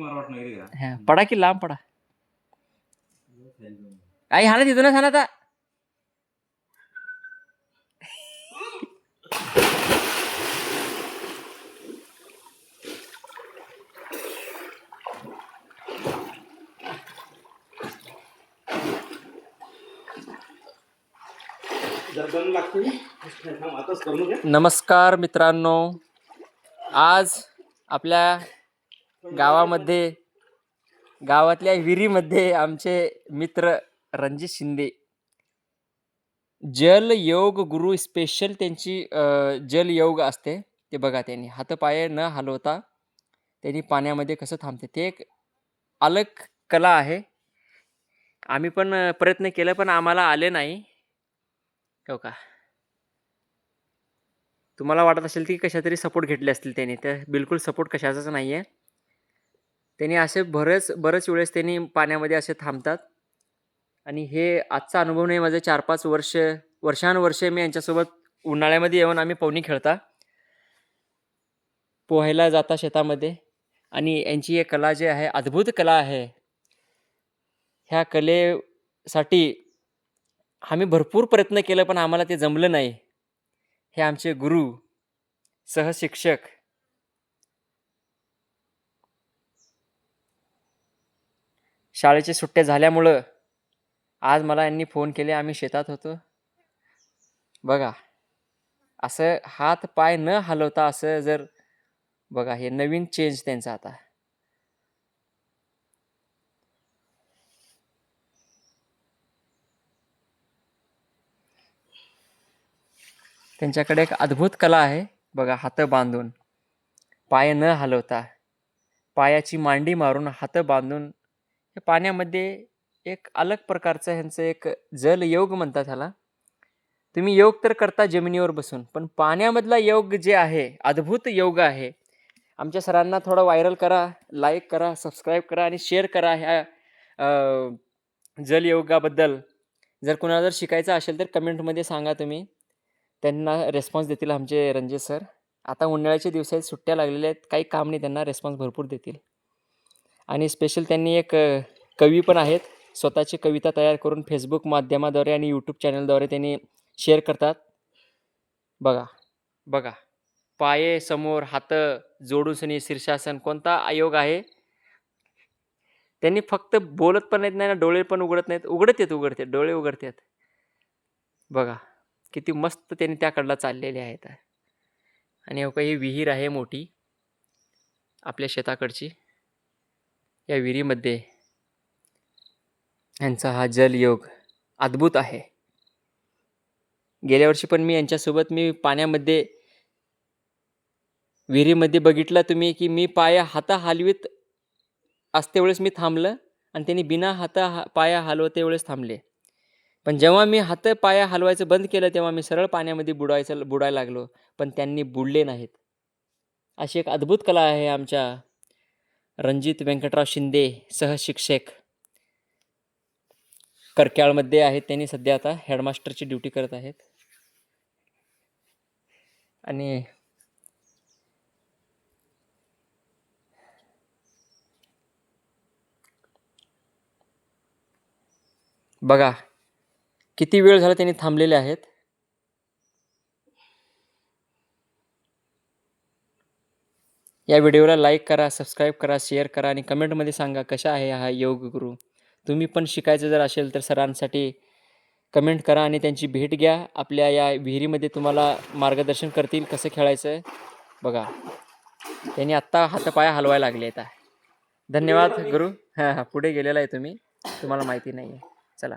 हा पडा की लांब पडा. आई हा ना तिथूनच हा ना आता. नमस्कार मित्रांनो, आज आपल्या गावामध्ये गावातल्या विहिरीमध्ये आमचे मित्र रणजित शिंदे जल योग गुरु स्पेशल त्यांची जल योग असते ते बघा. त्यांनी हातपाय न हलवता त्यांनी पाण्यामध्ये कसं थांबते ते एक अलग कला आहे. आम्ही पण प्रयत्न केला पण आम्हाला आले नाही हो का. तुम्हाला वाटत असेल की कशा तरी सपोर्ट घेतले असतील त्यांनी, तर बिलकुल सपोर्ट कशाचाच नाही आहे. त्यांनी असे बरेच वेळेस त्यांनी पाण्यामध्ये असे थांबतात. आणि हे आजचा अनुभव नाही, माझे 4-5 वर्षानुवर्षे मी यांच्यासोबत उन्हाळ्यामध्ये येऊन आम्ही पोहणी खेळता, पोहायला जाता शेतामध्ये. आणि यांची एक कला जी आहे, अद्भुत कला आहे. ह्या कलेसाठी आम्ही भरपूर प्रयत्न केलं पण आम्हाला ते जमलं नाही. हे आमचे गुरु सहशिक्षक शाळेच्या सुट्ट्या झाल्यामुळं आज मला यांनी फोन केले. आम्ही शेतात होतो बघा. असं हात पाय न हलवता असं जर बघा, हे नवीन चेंज त्यांचा. आता त्यांच्याकडे एक अद्भुत कला आहे बघा. हात बांधून पाय न हलवता पायाची मांडी मारून हात बांधून हे पाण्यामध्ये एक अलग प्रकारचं ह्यांचं एक जल योग म्हणतात ह्याला. तुम्ही योग तर करता जमिनीवर बसून, पण पाण्यामधला योग जे आहे अद्भुत योग आहे. आमच्या सरांना थोडं व्हायरल करा, लाईक करा, सबस्क्राईब करा आणि शेअर करा ह्या जल योगाबद्दल. जर कुणाला जर शिकायचं असेल तर कमेंटमध्ये सांगा तुम्ही, त्यांना रेस्पॉन्स देतील आमचे रणजित सर. आता उन्हाळ्याचे दिवस आहेत, सुट्ट्या लागलेल्या आहेत, काही काम नाही, त्यांना रेस्पॉन्स भरपूर देतील. आणि स्पेशल त्यांनी एक कवी पण आहेत, स्वतःची कविता तयार करून फेसबुक माध्यमाद्वारे आणि यूट्यूब चॅनलद्वारे त्यांनी शेअर करतात बघा. बघा, पाये समोर, हात जोडून सनी शीर्षासन. कोणता आयोग आहे. त्यांनी फक्त बोलत पण येत नाही ना, डोळे पण उघडत नाहीत. उघडतात डोळे उघडतात बघा. किती मस्त त्यांनी त्याकडला चाललेले आहेत. आणि ही विहीर आहे मोठी आपल्या शेताकडची. या विहिरीमध्ये यांचा हा जलयोग अद्भुत आहे. गेल्या वर्षी पण मी यांच्यासोबत मी पाण्यामध्ये विहिरीमध्ये बघितलं तुम्ही की मी हात हलवीत असते वेळेस मी थांबलं आणि त्यांनी बिना पाया हलवते वेळेस थांबले. पण जेव्हा मी हात पाया हलवायचं बंद केलं तेव्हा मी सरळ पाण्यामध्ये बुडायला लागलो, पण त्यांनी बुडले नाहीत. अशी एक अद्भुत कला आहे आमच्या रणजित व्यंकटराव शिंदे सहशिक्षक. करक्याळमध्ये आहेत त्यांनी, सध्या आता हेडमास्टरची ड्युटी करत आहेत. आणि बघा किती वेळ झाला त्यांनी थांबलेले आहेत. या व्हिडिओला लाईक करा, सबस्क्राईब करा, शेअर करा आणि कमेंटमध्ये सांगा कशा आहे हा योग गुरु. तुम्ही पण शिकायचं जर असेल तर सरांसाठी कमेंट करा आणि त्यांची भेट घ्या. आपल्या या विहिरीमध्ये तुम्हाला मार्गदर्शन करतील कसं खेळायचं बघा. त्यांनी आत्ता हातपाया हलवायला लागले आहेत. धन्यवाद गुरु. हां पुढे गेलेला आहे तुम्हाला माहिती नाही आहे. चला.